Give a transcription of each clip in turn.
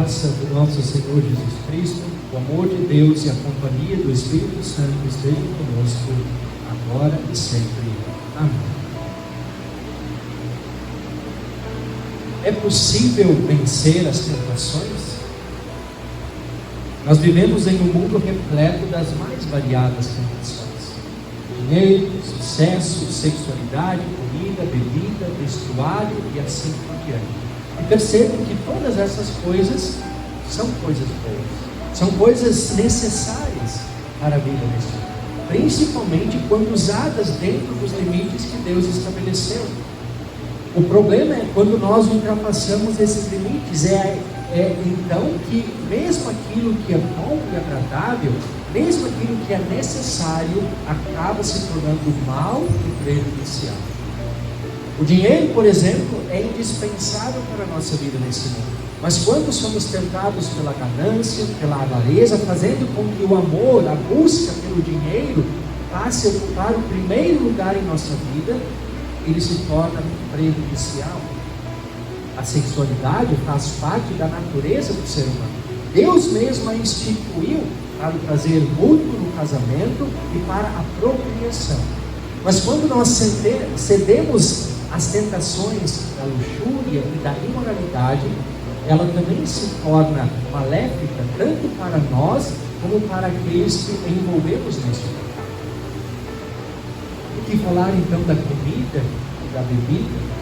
graça do nosso Senhor Jesus Cristo, o amor de Deus e a companhia do Espírito Santo estejam conosco, agora e sempre. Amém. É possível vencer as tentações? Nós vivemos em um mundo repleto das mais variadas tentações. Dinheiro, sucesso, sexualidade, comida, bebida, vestuário e assim por diante. E percebo que todas essas coisas são coisas boas, são coisas necessárias para a vida neste mundo, principalmente quando usadas dentro dos limites que Deus estabeleceu. O problema é quando nós ultrapassamos esses limites, então que mesmo aquilo que é bom e agradável, mesmo aquilo que é necessário, acaba se tornando mal e prejudicial. O dinheiro, por exemplo, é indispensável para a nossa vida nesse mundo. Mas quando somos tentados pela ganância, pela avareza, fazendo com que o amor, a busca pelo dinheiro, passe a ocupar o primeiro lugar em nossa vida, ele se torna prejudicial. A sexualidade faz parte da natureza do ser humano. Deus mesmo a instituiu para o prazer mútuo no casamento e para a procriação. Mas quando nós cedemos às tentações da luxúria e da imoralidade, ela também se torna maléfica tanto para nós como para aqueles que envolvemos neste pecado. O que falar então da comida e da bebida?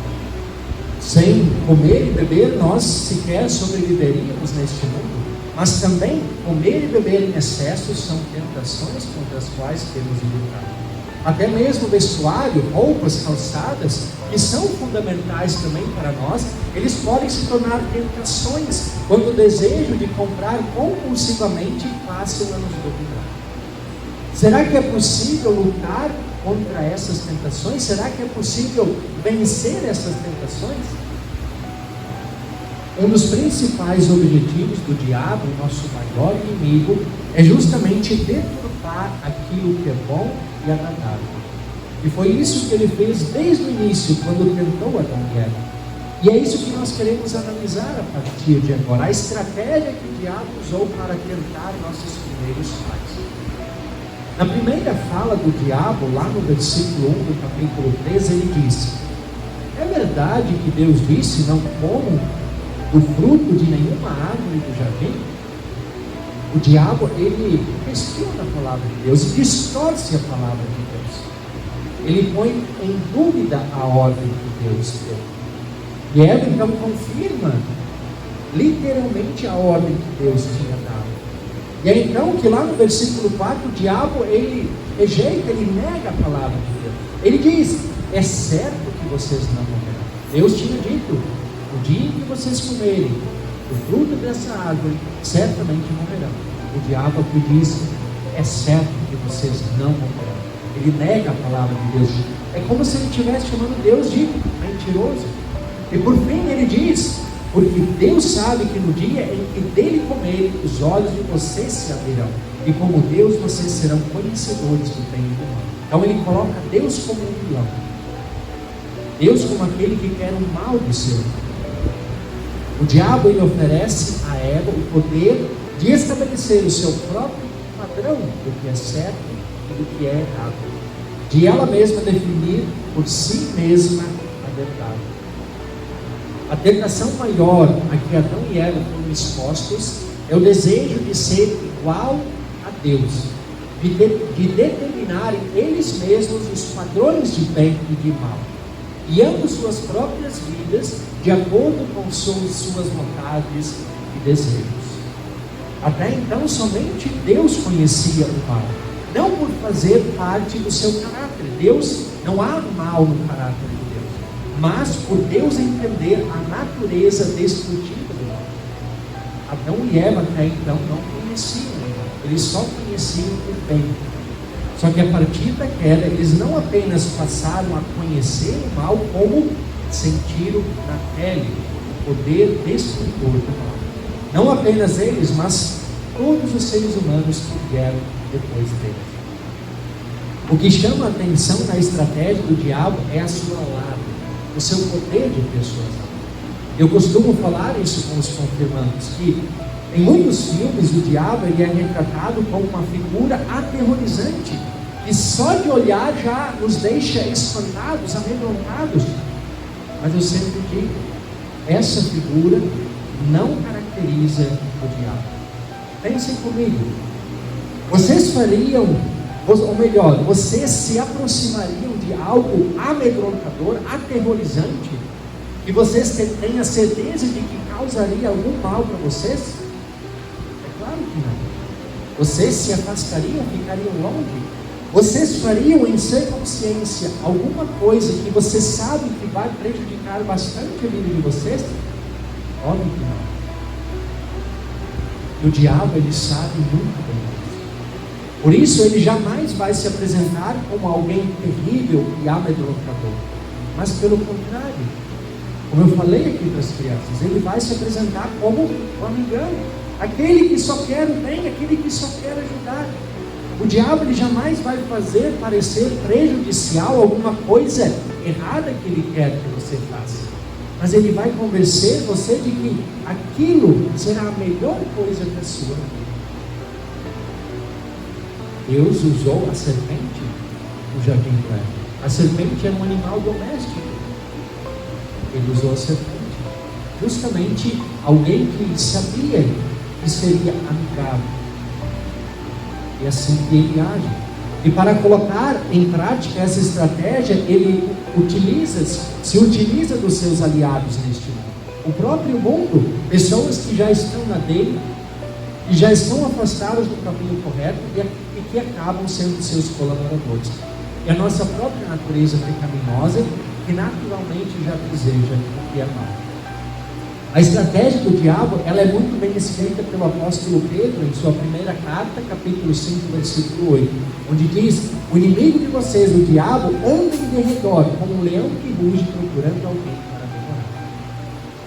Sem comer e beber nós sequer sobreviveríamos neste mundo. Mas também comer e beber em excesso são tentações contra as quais temos de lutar. Até mesmo vestuário, roupas, calçadas, que são fundamentais também para nós, eles podem se tornar tentações quando o desejo de comprar compulsivamente passa a nos dominar. Será que é possível lutar contra essas tentações? Será que é possível vencer essas tentações? Um dos principais objetivos do diabo, nosso maior inimigo, é justamente deturpar aquilo que é bom e agradável. E foi isso que ele fez desde o início, quando tentou Adão e Eva. E é isso que nós queremos analisar a partir de agora. A estratégia que o diabo usou para tentar nossos primeiros pais. Na primeira fala do diabo, lá no versículo 1 do capítulo 13, ele disse: é verdade que Deus disse, não comam do fruto de nenhuma árvore do jardim? O diabo, ele questiona a palavra de Deus, distorce a palavra de Deus. Ele põe em dúvida a ordem que Deus deu. E Eva então confirma literalmente a ordem que Deus tinha dado. E é então que lá no versículo 4, o diabo, ele rejeita, ele nega a palavra de Deus. Ele diz: é certo que vocês não morrerão. Deus tinha dito: o dia em que vocês comerem do fruto dessa árvore, certamente morrerão. O diabo aqui diz: é certo que vocês não morrerão. Ele nega a palavra de Deus. É como se ele estivesse chamando Deus de mentiroso. E por fim ele diz: porque Deus sabe que no dia em que dele comerem, os olhos de vocês se abrirão, e como Deus vocês serão conhecedores do bem e do mal. Então ele coloca Deus como um vilão, Deus como aquele que quer o mal do ser humano. O diabo, ele oferece a Eva o poder de estabelecer o seu próprio padrão do que é certo e do que é errado, de ela mesma definir por si mesma a verdade. A tentação maior a que Adão e Eva foram expostos é o desejo de ser igual a Deus, de determinarem eles mesmos os padrões de bem e de mal, guiando suas próprias vidas de acordo com suas vontades e desejos. Até então, somente Deus conhecia o mal, não por fazer parte do seu caráter. Deus, não há mal no caráter de Deus, mas por Deus entender a natureza destrutiva do mal. Adão e Eva até então não conheciam o mal, eles só conheciam o bem. Só que a partir da queda, eles não apenas passaram a conhecer o mal, como sentiram na pele o poder destrutor do mal. Não apenas eles, mas todos os seres humanos que vieram depois deles. O que chama a atenção na estratégia do diabo é a sua lábia, o seu poder de persuasão. Eu costumo falar isso com os confirmandos, que em muitos filmes o diabo ele é retratado como uma figura aterrorizante, que só de olhar já nos deixa espantados, amedrontados. Mas eu sempre digo, essa figura não caracteriza o diabo. Pensem comigo, vocês fariam, ou melhor, vocês se aproximariam de algo amedrontador, aterrorizante, e vocês têm a certeza de que causaria algum mal para vocês? É claro que não. Vocês se afastariam, ficariam longe. Vocês fariam em sã consciência alguma coisa que vocês sabem que vai prejudicar bastante a vida de vocês? Óbvio que não. E o diabo, ele sabe muito bem disso. Por isso, ele jamais vai se apresentar como alguém terrível e amedrontador. Mas pelo contrário, como eu falei aqui para as crianças, ele vai se apresentar como um amigão, aquele que só quer o bem, aquele que só quer ajudar. O diabo ele jamais vai fazer parecer prejudicial alguma coisa errada que ele quer que você faça, mas ele vai convencer você de que aquilo será a melhor coisa para a sua vida. Deus usou a serpente no jardim do Éden. A serpente era um animal doméstico. Ele usou a serpente, justamente alguém que sabia que seria amigável. E assim que ele age. E para colocar em prática essa estratégia, ele se utiliza dos seus aliados neste mundo. O próprio mundo, pessoas que já estão na dele, que já estão afastadas do caminho correto e que acabam sendo seus colaboradores. E a nossa própria natureza pecaminosa, que naturalmente já deseja o que é mal. A estratégia do diabo, ela é muito bem escrita pelo apóstolo Pedro em sua primeira carta, capítulo 5, versículo 8, onde diz: o inimigo de vocês, o diabo, anda em derredor como um leão que ruge procurando alguém para devorar.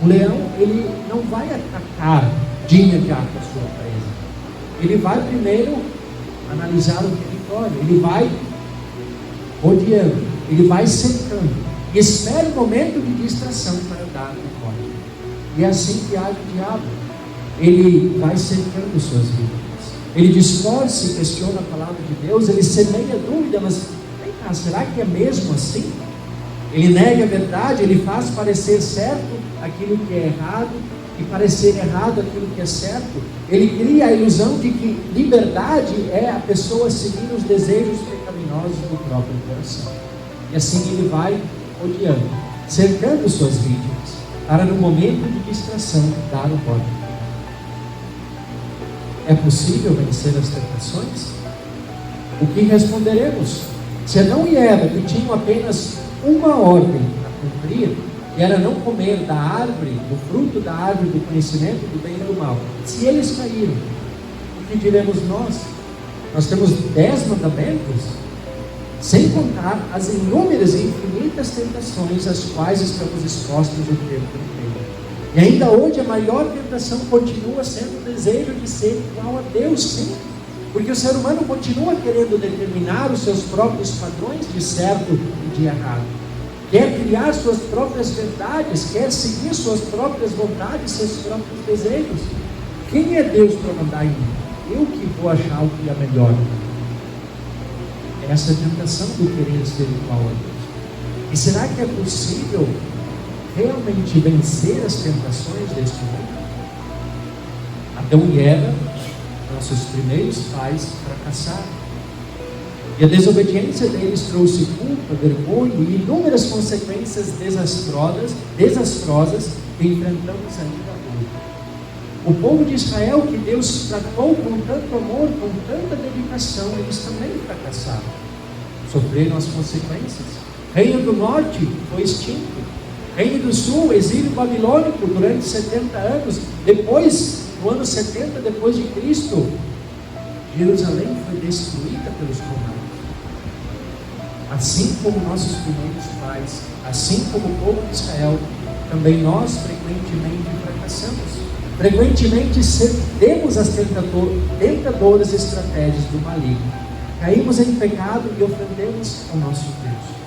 O leão, ele não vai atacar de imediato a sua presa. Ele vai primeiro analisar o território, ele vai rodeando, ele vai cercando e espera o momento de distração para dar o corte. E é assim que age o diabo. Ele vai cercando suas vítimas, ele distorce e questiona a palavra de Deus, ele semeia dúvida, mas vem cá, será que é mesmo assim? Ele nega a verdade, ele faz parecer certo aquilo que é errado e parecer errado aquilo que é certo. Ele cria a ilusão de que liberdade é a pessoa seguir os desejos pecaminosos do próprio coração. E assim ele vai odiando, cercando suas vítimas, para no momento de distração dar o golpe. É possível vencer as tentações? O que responderemos? Se Adão e Eva, que tinham apenas uma ordem a cumprir, que era não comer da árvore, do fruto da árvore do conhecimento do bem e do mal, se eles caíram, o que diremos nós? Nós temos 10 mandamentos, sem contar as inúmeras e infinitas tentações às quais estamos expostos o tempo inteiro. E ainda hoje a maior tentação continua sendo o desejo de ser igual a Deus, sim, porque o ser humano continua querendo determinar os seus próprios padrões de certo e de errado. Quer criar suas próprias verdades, quer seguir suas próprias vontades, seus próprios desejos. Quem é Deus para mandar em mim? Eu que vou achar o que é melhor. Essa tentação do querer ser igual a Deus. E será que é possível realmente vencer as tentações deste mundo? Adão e Eva, nossos primeiros pais, fracassaram. E a desobediência deles trouxe culpa, vergonha e inúmeras consequências desastrosas que enfrentamos ainda hoje. O povo de Israel, que Deus tratou com tanto amor, com tanta dedicação, eles também fracassaram. Sofreram as consequências. Reino do Norte foi extinto. Reino do Sul, exílio babilônico durante 70 anos. Depois, no ano 70 depois de Cristo, Jerusalém foi destruída pelos romanos. Assim como nossos primeiros pais, assim como o povo de Israel, também nós frequentemente fracassamos. Frequentemente cedemos às tentadoras estratégias do maligno. Caímos em pecado e ofendemos ao nosso Deus.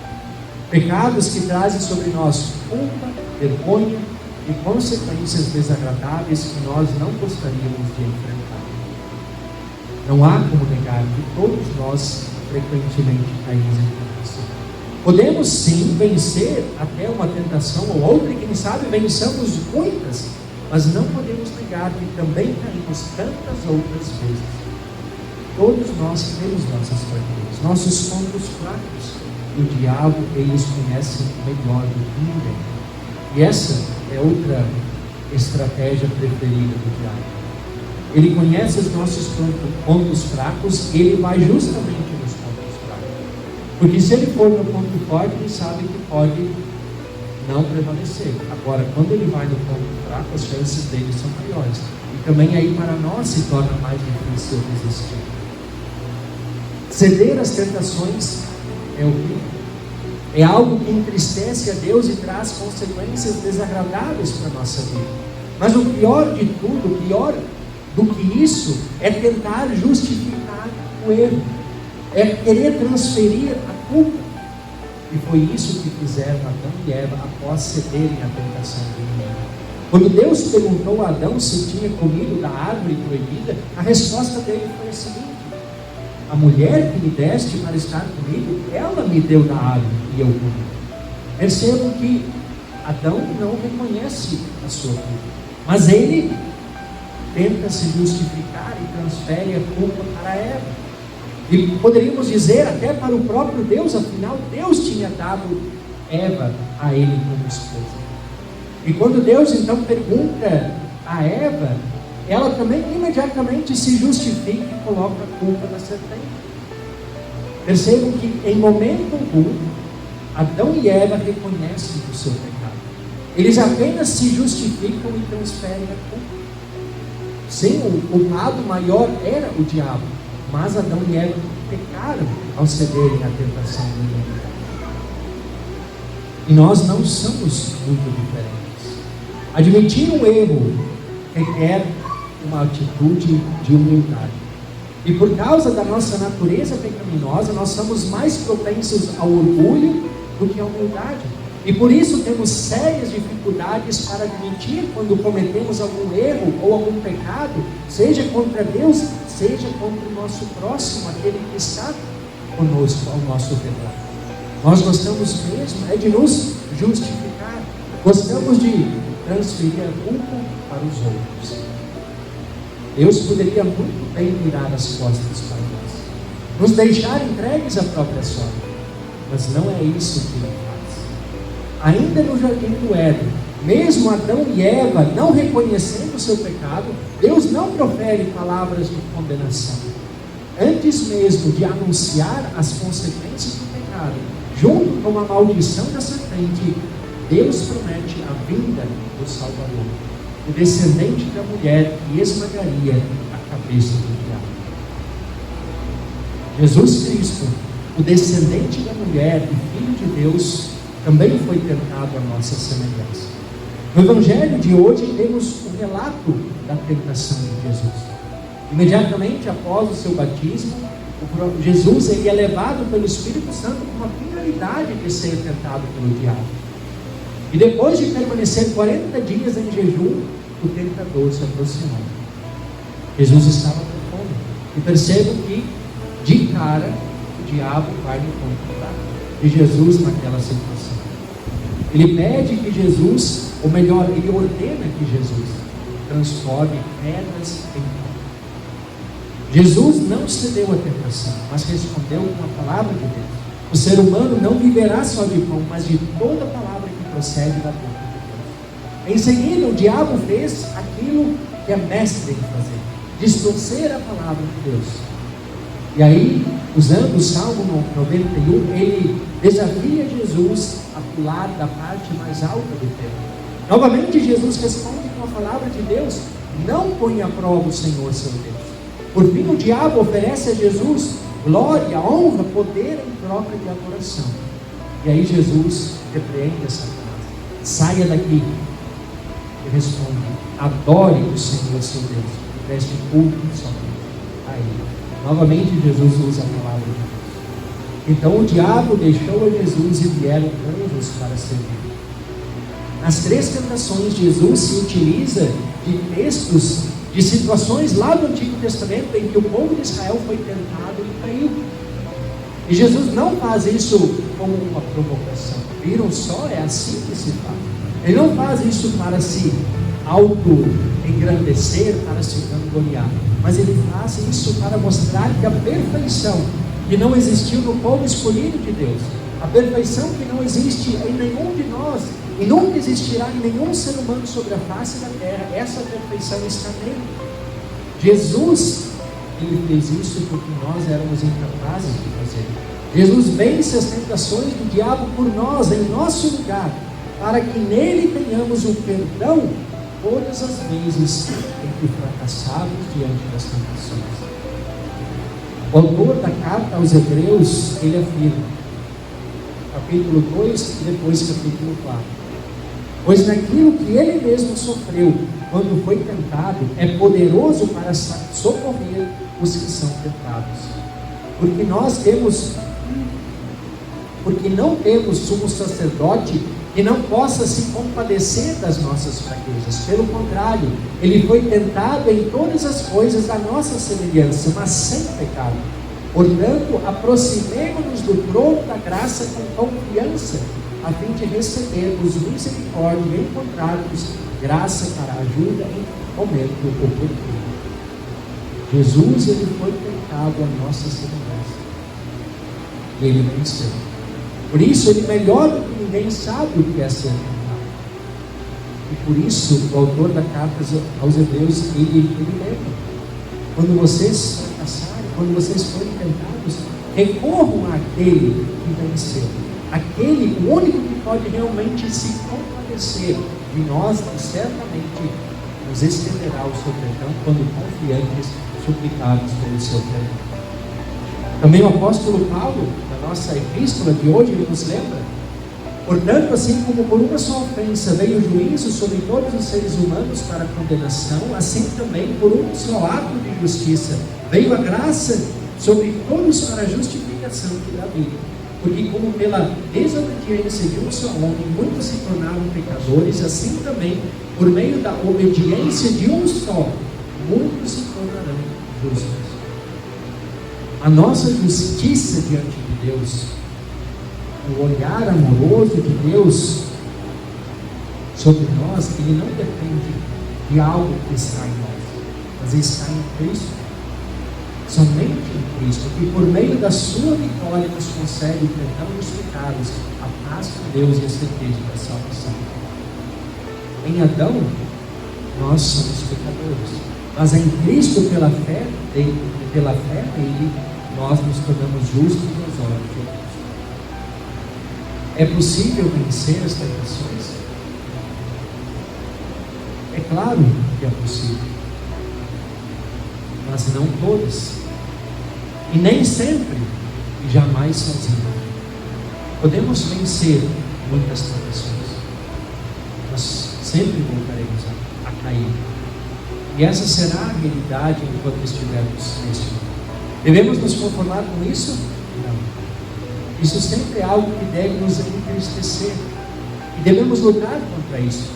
Pecados que trazem sobre nós culpa, vergonha e consequências desagradáveis que nós não gostaríamos de enfrentar. Não há como negar que todos nós frequentemente caímos em tentação. Podemos sim vencer até uma tentação ou outra, e quem sabe vençamos muitas, mas não podemos negar que também caímos tantas outras vezes. Todos nós temos nossas fraquezas, nossos pontos fracos, e o diabo, eles conhecem melhor do que ninguém. E essa é outra estratégia preferida do diabo. Ele conhece os nossos pontos fracos e ele vai justamente nos pontos fracos. Porque se ele for no ponto forte, ele sabe que pode não prevalecer. Agora, quando ele vai no ponto fraco, as chances dele são maiores. E também aí para nós se torna mais difícil resistir. Ceder às tentações é horrível. É algo que entristece a Deus e traz consequências desagradáveis para a nossa vida. Mas o pior de tudo, pior do que isso, é tentar justificar o erro. É querer transferir a culpa. E foi isso que fizeram Adão e Eva após cederem à tentação do inimigo. Quando Deus perguntou a Adão se tinha comido da árvore proibida, a resposta dele foi a seguinte: a mulher que me deste para estar comigo, ela me deu da árvore e eu comi. Percebam que Adão não reconhece a sua culpa, mas ele tenta se justificar e transfere a culpa para Eva. E poderíamos dizer até para o próprio Deus, afinal Deus tinha dado Eva a ele como esposa. E quando Deus então pergunta a Eva, ela também imediatamente se justifica e coloca a culpa na serpente. Percebam que em momento algum Adão e Eva reconhecem o seu pecado. Eles apenas se justificam e transferem a culpa. Sim, o culpado maior era o diabo, mas Adão e Eva pecaram ao cederem à tentação do inimigo. E nós não somos muito diferentes. Admitir um erro requer uma atitude de humildade. E por causa da nossa natureza pecaminosa, nós somos mais propensos ao orgulho do que à humildade. E por isso temos sérias dificuldades para admitir quando cometemos algum erro ou algum pecado, seja contra Deus, seja contra o nosso próximo, aquele que está conosco ao nosso redor. Nós gostamos mesmo de nos justificar, gostamos de transferir a culpa para os outros. Deus poderia muito bem virar as costas para nós, nos deixar entregues à própria sorte, mas não é isso que Ele faz. Ainda no jardim do Éden, mesmo Adão e Eva não reconhecendo o seu pecado, Deus não profere palavras de condenação. Antes mesmo de anunciar as consequências do pecado, junto com a maldição da serpente, Deus promete a vinda do Salvador, o descendente da mulher que esmagaria a cabeça do diabo. Jesus Cristo, o descendente da mulher e Filho de Deus, também foi tentado à nossa semelhança. No Evangelho de hoje temos o relato da tentação de Jesus. Imediatamente após o seu batismo, Jesus ele é levado pelo Espírito Santo com a finalidade de ser tentado pelo diabo. E depois de permanecer 40 dias em jejum, o tentador se aproximou. Jesus estava com fome. E percebam que, de cara, o diabo vai no ponto de Jesus naquela situação. Ele pede que Jesus, ou melhor, ele ordena que Jesus transforme pedras em pão. Jesus não cedeu à tentação, mas respondeu com a palavra de Deus. O ser humano não viverá só de pão, mas de toda palavra que procede da boca de Deus. Em seguida, o diabo fez aquilo que é mestre em fazer: distorcer a palavra de Deus. E aí, usando o Salmo 91, ele desafia Jesus a pular da parte mais alta do templo. Novamente, Jesus responde com a palavra de Deus: não põe à prova o Senhor seu Deus. Por fim, o diabo oferece a Jesus glória, honra, poder em troca de adoração. E aí Jesus repreende essa frase: saia daqui. E responde: adore o Senhor seu Deus, e preste culto somente a Ele. Novamente Jesus usa a palavra de Deus. Então o diabo deixou a Jesus e vieram anjos para servir. Nas 3 tentações, Jesus se utiliza de textos, de situações lá do Antigo Testamento em que o povo de Israel foi tentado e caiu. E Jesus não faz isso como uma provocação. Viram só? É assim que se faz. Ele não faz isso para se auto-engrandecer, para se vangloriar. Mas ele faz isso para mostrar que a perfeição que não existiu no povo escolhido de Deus, a perfeição que não existe em nenhum de nós, e nunca existirá em nenhum ser humano sobre a face da terra, essa perfeição está nele. Jesus, ele fez isso porque nós éramos incapazes de fazer. Jesus vence as tentações do diabo por nós, em nosso lugar, para que nele tenhamos o perdão todas as vezes em que fracassamos diante das tentações. O autor da carta aos Hebreus, ele afirma, capítulo 2 e depois capítulo 4: pois naquilo que ele mesmo sofreu quando foi tentado, é poderoso para socorrer os que são tentados. Porque não temos sumo sacerdote que não possa se compadecer das nossas fraquezas. Pelo contrário, ele foi tentado em todas as coisas da nossa semelhança, mas sem pecado. Portanto, aproximemo-nos do trono da graça com confiança, a fim de recebermos misericórdia e encontrarmos graça para ajuda em momento oportuno. Jesus, ele foi tentado à nossa semelhança e ele venceu. Por isso, ele melhor do que ninguém sabe o que é ser tentado. E por isso, o autor da carta aos Hebreus, ele lembra: quando vocês fracassarem, quando vocês forem tentados, recorram àquele que venceu, aquele, o único que pode realmente se compadecer de nós, e certamente nos estenderá o seu perdão quando confiantes suplicados pelo seu perdão. Também o apóstolo Paulo, na nossa epístola de hoje, ele nos lembra: portanto, assim como por uma só ofensa veio o juízo sobre todos os seres humanos para condenação, assim também por um só ato de justiça veio a graça sobre todos para a justificação que dá vida. Porque como pela desobediência de um só homem muitos se tornaram pecadores, assim também por meio da obediência de um só muitos se tornarão justos. A nossa justiça diante de Deus, o olhar amoroso de Deus sobre nós, ele não depende de algo que está em nós, mas está em Cristo. Somente em Cristo, que por meio da sua vitória nos concede o perdão dos pecados, a paz com Deus e a certeza da salvação. Em Adão, nós somos pecadores, mas em Cristo, pela fé nele, nós nos tornamos justos aos olhos de Deus. É possível vencer as tentações? É claro que é possível, mas não todas, e nem sempre, e jamais sozinho. Podemos vencer muitas tentações, mas sempre voltaremos a cair, e essa será a realidade enquanto estivermos neste mundo. Devemos nos conformar com isso? Não. Isso sempre é algo que deve nos entristecer, e devemos lutar contra isso,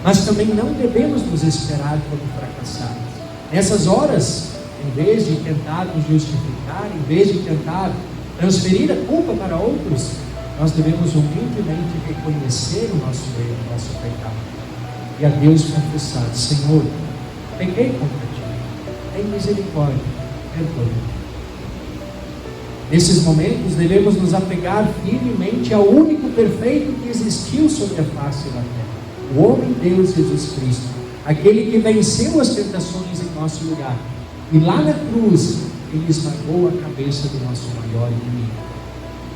mas também não devemos nos esperar quando fracassarmos. Nessas horas, em vez de tentar nos justificar, em vez de tentar transferir a culpa para outros, nós devemos humildemente reconhecer o nosso erro, o nosso pecado, e a Deus confessar: Senhor, pequei contra Ti, tem misericórdia, perdoa. Nesses momentos devemos nos apegar firmemente ao único perfeito que existiu sobre a face da terra, o homem Deus Jesus Cristo, aquele que venceu as tentações em nosso lugar. E lá na cruz, ele esmagou a cabeça do nosso maior inimigo.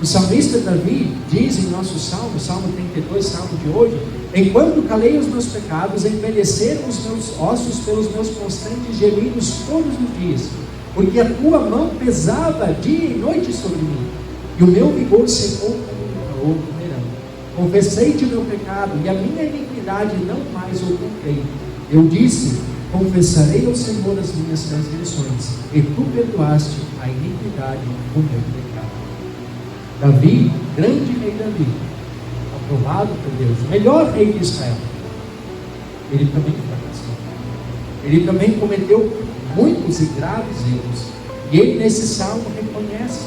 O salmista Davi diz em nosso salmo, Salmo 32, salmo de hoje: enquanto calei os meus pecados, envelheceram os meus ossos pelos meus constantes gemidos todos os dias, porque a tua mão pesava dia e noite sobre mim, e o meu vigor secou como um verão. Confessei-te o meu pecado, e a minha iniquidade não mais ocultei. Eu disse: confessarei ao Senhor as minhas transgressões, e tu perdoaste a iniquidade do meu pecado. Davi, grande rei Davi, aprovado por Deus, o melhor rei de Israel, ele também fracassou. Ele também cometeu muitos e graves erros. E ele, nesse salmo, reconhece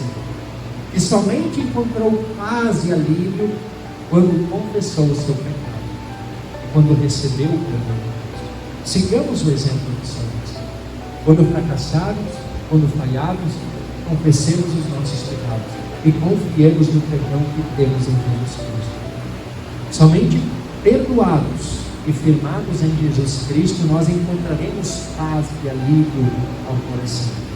que somente encontrou paz e alívio quando confessou o seu pecado, quando recebeu o perdão de Deus. Sigamos o exemplo do salmista. Quando fracassarmos, quando falharmos, confessemos os nossos pecados e confiemos no perdão que temos em Jesus Cristo. Somente perdoados e firmados em Jesus Cristo, nós encontraremos paz e alívio ao coração.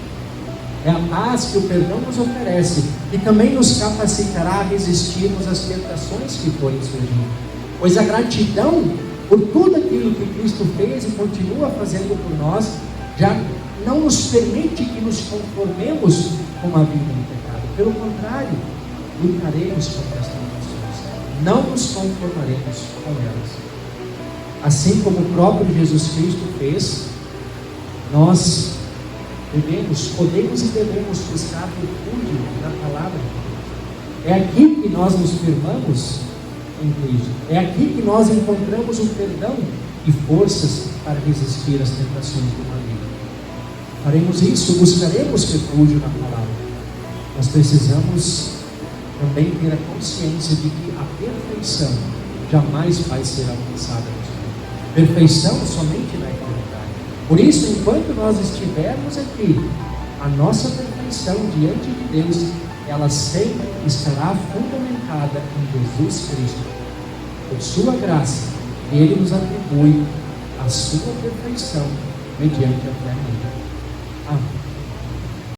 É a paz que o perdão nos oferece e também nos capacitará a resistirmos às tentações que forem surgindo. Pois a gratidão por tudo aquilo que Cristo fez e continua fazendo por nós, já não nos permite que nos conformemos com a vida no pecado. Pelo contrário, lutaremos contra as tentações. Não nos conformaremos com elas. Assim como o próprio Jesus Cristo fez, nós podemos e devemos buscar refúgio na palavra de Deus. É aqui que nós nos firmamos em Cristo. É aqui que nós encontramos o perdão e forças para resistir às tentações do maligno. Faremos isso, buscaremos refúgio na palavra. Nós precisamos também ter a consciência de que a perfeição jamais vai ser alcançada. Perfeição somente na eternidade. Por isso, enquanto nós estivermos aqui, a nossa perfeição diante de Deus, ela sempre estará fundamentada em Jesus Cristo. Por sua graça, Ele nos atribui a sua perfeição mediante a fé nele. Amém.